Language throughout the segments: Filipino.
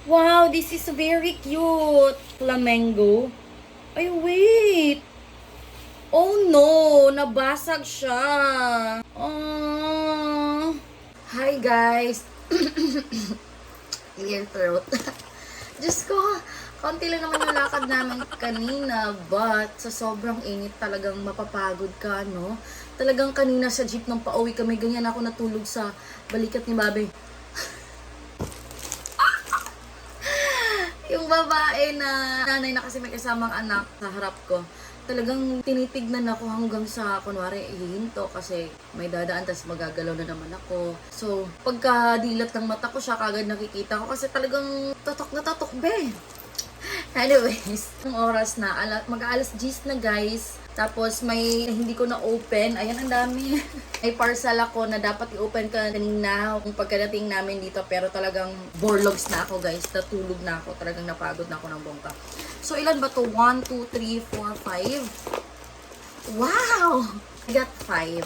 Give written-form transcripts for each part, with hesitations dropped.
Wow, this is very cute. Flamingo. Ay, wait. Oh no, nabasag siya. Oh. Hi guys. Clear throat. Diyos ko, konti lang naman yung lakad namin kanina, but sa sobrang init talagang mapapagod ka, no? Talagang kanina sa jeep nung pauwi kami, ganyan ako natulog sa balikat ni Babe. Yung babae na nanay na kasi may kasamang anak sa harap ko. Talagang tinitignan ako hanggang sa, kunwari, hihinto kasi may dadaan, tas magagalaw na naman ako. So, pagkadilat ng mata ko siya, kagad nakikita ko kasi talagang tatok na tatok, be. Anyways, yung oras na, mag-aalas 10 na guys. Tapos may hindi ko na open. Ayan, ang dami. May parcel ako na dapat i-open ka kanina kung pagkadating namin dito. Pero talagang borlogs na ako guys. Natulog na ako. Talagang napagod na ako ng bongka. So, ilan ba to? 1, 2, 3, 4, 5. Wow! I got 5.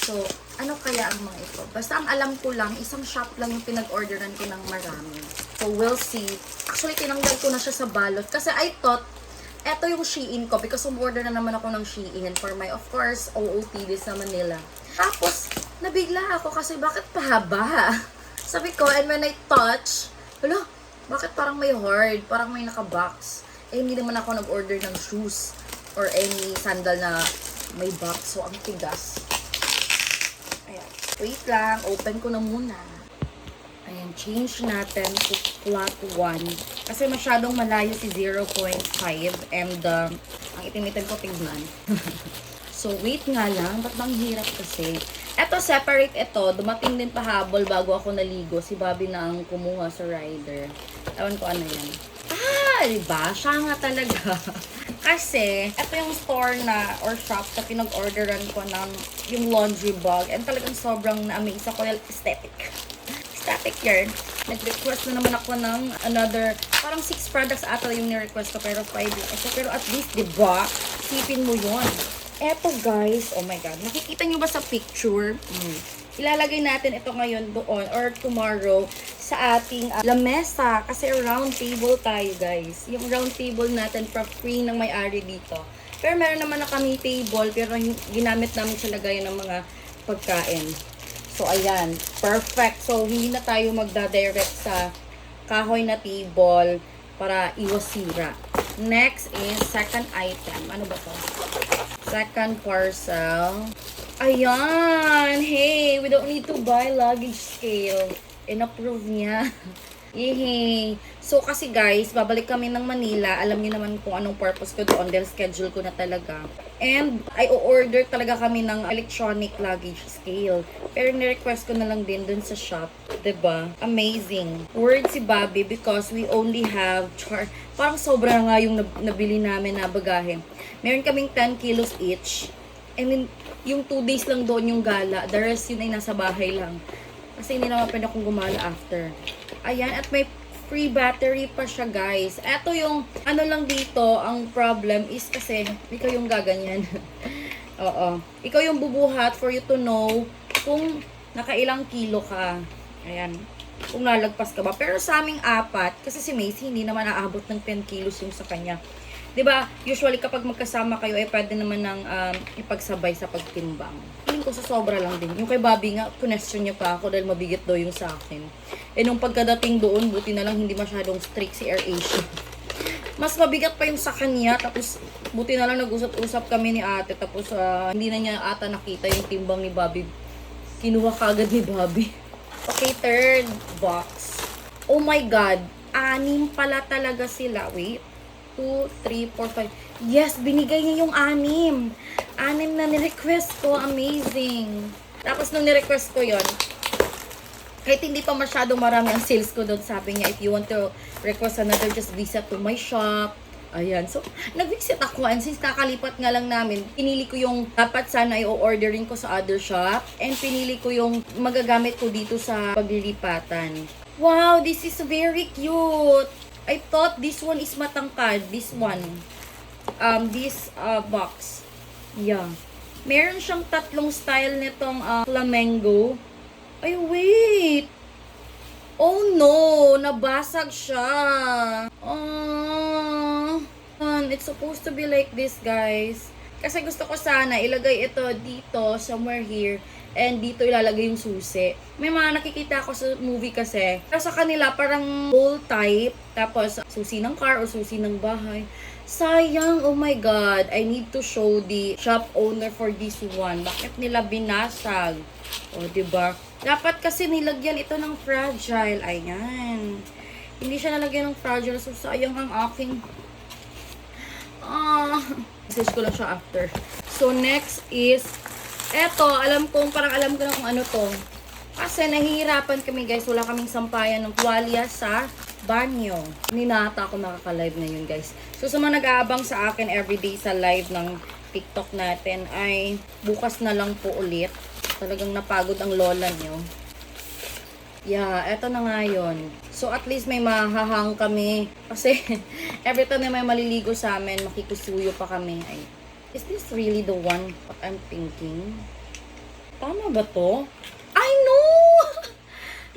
So, ano kaya ang mga ito? Basta ang alam ko lang, isang shop lang yung pinag-orderan ko ng marami. So, we'll see. Actually, tinanggal ko na siya sa balot. Kasi I thought, eto yung Shein ko. Because umorder na naman ako ng Shein for my, of course, OOTD sa Manila. Tapos, nabigla ako kasi bakit pahaba? Sabi ko, and when I touch, hala, bakit parang may hard? Parang may naka-box. Eh, hindi naman ako nag-order ng shoes or any sandal na may box. So, ang tigas. Ayan. Wait lang. Open ko na muna. Ayan. Change natin to flat 1. Kasi masyadong malayo si 0.5. And ang itimitan ko tignan. So, wait nga lang. Ba't bang hirap kasi? Eto, separate ito. Dumating din pahabol bago ako naligo. Si Bobby na ang kumuha sa rider. Ewan ko ano yan. Ah, diba? Siya nga talaga. Kasi, ito yung store na, or shop na pinag-orderan ko ng yung laundry bag. And talagang sobrang na-amaze ako. Aesthetic. Aesthetic yarn. Nag-request na naman ako ng another, parang 6 products ata yung ni-request ko. Pero 5 lang. Pero at least, diba? Sipin mo yun. Eto guys, oh my god. Nakikita nyo ba sa picture? Ilalagay natin ito ngayon doon or tomorrow sa ating lamesa. Kasi round table tayo guys. Yung round table natin for free ng may-ari dito. Pero meron naman na kami table pero ginamit namin sa lagayan ng mga pagkain. So ayan, perfect. So hindi na tayo magda-direct sa kahoy na table para iwas sira. Next is second item. Ano ba to? Second parcel. Ayan! Hey, we don't need to buy luggage scale. In-approve niya. Yehey! So, kasi guys, babalik kami ng Manila. Alam niyo naman kung anong purpose ko doon. Dahil schedule ko na talaga. And, I order talaga kami ng electronic luggage scale. Pero, ni-request ko na lang din dun sa shop. 'Di ba? Amazing. Word si Bobby because we only have parang sobra nga yung nabili namin na bagahe. Meron kaming 10 kilos each. And then, yung 2 days lang doon yung gala. The rest yun ay nasa bahay lang. Kasi hindi naman pwede akong gumala after. Ayan, at may free battery pa siya guys. Eto yung, ano lang dito, ang problem is kasi, ikaw yung gaganyan. Oo. Ikaw yung bubuhat for you to know kung nakailang kilo ka. Ayan. Kung lalagpas ka ba. Pero sa aming apat, kasi si Macy hindi naman aabot ng 10 kilos yung sa kanya. 'Di ba? Usually kapag magkasama kayo ay pwede naman ng ipagsabay sa pagtimbang. Feeling ko sa sobra lang din. Yung kay Bobby nga, question niya pa ako dahil mabigat daw yung sa akin. Eh nung pagkadating doon, buti na lang hindi masyadong strict si AirAsia. Mas mabigat pa yung sa kanya. Tapos buti na lang nag-usap-usap kami ni ate. Tapos hindi na niya ata nakita yung timbang ni Bobby. Kinuha kagad ni Bobby. Okay, third box. Oh my God. 6 pala talaga sila. Wait. 2, 3, 4, 5. Yes, binigay niya yung 6. 6 na nirequest ko. Amazing. Tapos nung nirequest ko yon, kahit hindi pa masyadong marami ang sales ko doon, sabi niya, if you want to request another, just visit to my shop. Ayan. So, nag-visit ako. And since kakalipat nga lang namin, pinili ko yung dapat sana i-ordering ko sa other shop. And pinili ko yung magagamit ko dito sa paglilipatan. Wow, this is very cute. I thought this one is matangkad. This one. This box. Yeah. Meron siyang 3 style nitong flamingo. Ay, wait. Oh no! Nabasag siya. Oh, it's supposed to be like this, guys. Kasi gusto ko sana ilagay ito dito, somewhere here. And dito ilalagay yung susi. May mga nakikita ko sa movie kasi. Pero sa kanila parang bowl type. Tapos susi ng car o susi ng bahay. Sayang, oh my god. I need to show the shop owner for this one. Bakit nila binasag? O, diba? Dapat kasi nilagyan ito ng fragile. Ayan. Hindi siya nalagyan ng fragile. So, sayang ang aking... message ko lang siya after. So, next is... Eto, parang alam ko na kung ano to. Kasi nahihirapan kami, guys. Wala kaming sampayan ng tuwalya sa banyo. Ninata ako makaka-live ngayon, guys. So, sa mga nag-aabang sa akin everyday sa live ng TikTok natin, ay bukas na lang po ulit. Talagang napagod ang lola nyo. Yeah, eto na nga yun. So, at least may mahahang kami. Kasi, every time na may maliligo sa amin, makikusuyo pa kami. Ay, is this really the one what I'm thinking? Tama ba to? I know!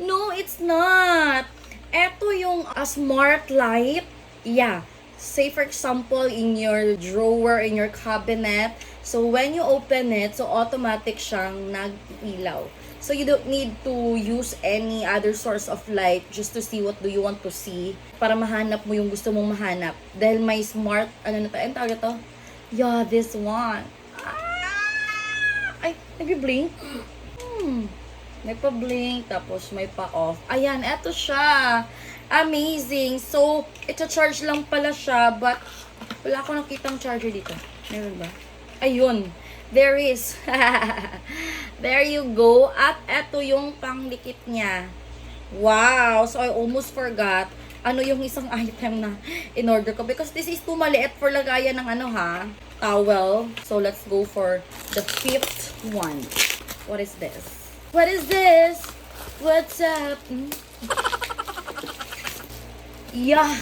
No, it's not. Eto yung smart light. Yeah. Say for example, in your drawer, in your cabinet. So, when you open it, so automatic siyang nag-ilaw. So, you don't need to use any other source of light just to see what do you want to see para mahanap mo yung gusto mong mahanap. Dahil may smart, ano na to? Ano tawag to? Yeah, this one. Ay, nag-blink. May pa-blink, tapos may pa-off. Ayan, eto siya. Amazing. So, ito-charge lang pala siya, but wala akong nakitang charger dito. Meron ba? Ayun. There is. There you go. At eto yung pangdikit niya. Wow. So, I almost forgot ano yung isang item na in-order ko. Because this is too maliit for lagayan ng towel. So, let's go for the 5th one. What is this? What is this? What's up? Yeah.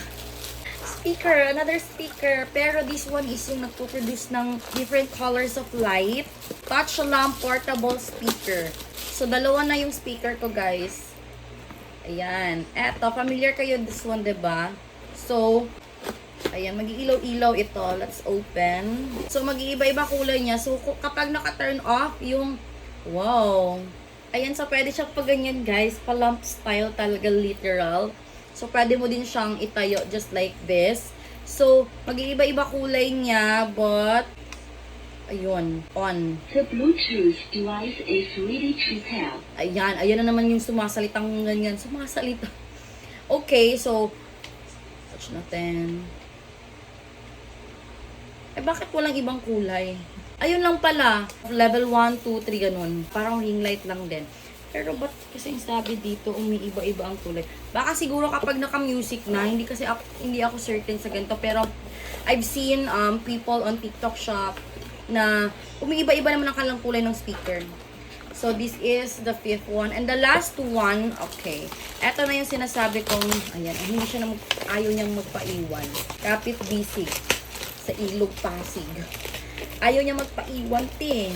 Speaker. Another speaker. Pero this one is yung nagpo-produce ng different colors of light. Touch lamp portable speaker. So, dalawa na yung speaker ko, guys. Ayan. Eto, familiar kayo this one, diba? So, ayan, mag-iilaw-ilaw ito. Let's open. So, mag-iiba-iba kulay niya. So, kapag naka-turn off, yung, wow. Ayan, so pwede siyang pag ganyan, guys. Pa-lamp style talaga, literal. So, pwede mo din siyang itayo just like this. So, mag-iiba-iba kulay niya, but, ayun, on. The Bluetooth device is ready to pair. Ayan, ayan na naman yung sumasalitang ganyan. Sumasalita. Okay, so, touch natin. Eh, bakit walang ibang kulay? Ayun lang pala. Level 1, 2, 3, ganun. Parang ring light lang din. Pero ba't kasi sabi dito, umiiba-iba ang kulay? Baka siguro kapag naka-music na, hindi ako certain sa ganito. Pero, I've seen people on TikTok shop na umiiba-iba naman ang kalang kulay ng speaker. So, this is the 5th one. And the last one, okay. Eto na yung sinasabi kong, ayan, hindi siya ayaw niyang magpaiwan. Kapit bisig sa Ilog Pasig. Ayaw niya magpaiwan, te.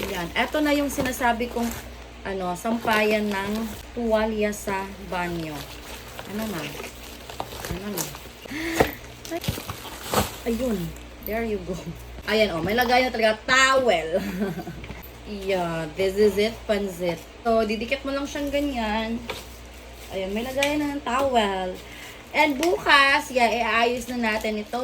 Ayan. Eto na yung sinasabi kong, sampayan ng tuwalya sa banyo. Ano na? Ayun. There you go. Ayan, may lagay na talaga towel. Yeah, this is it, pansit. So, didikit mo lang siyang ganyan. Ayan, may lagay na ng towel. And bukas, iayos na natin ito.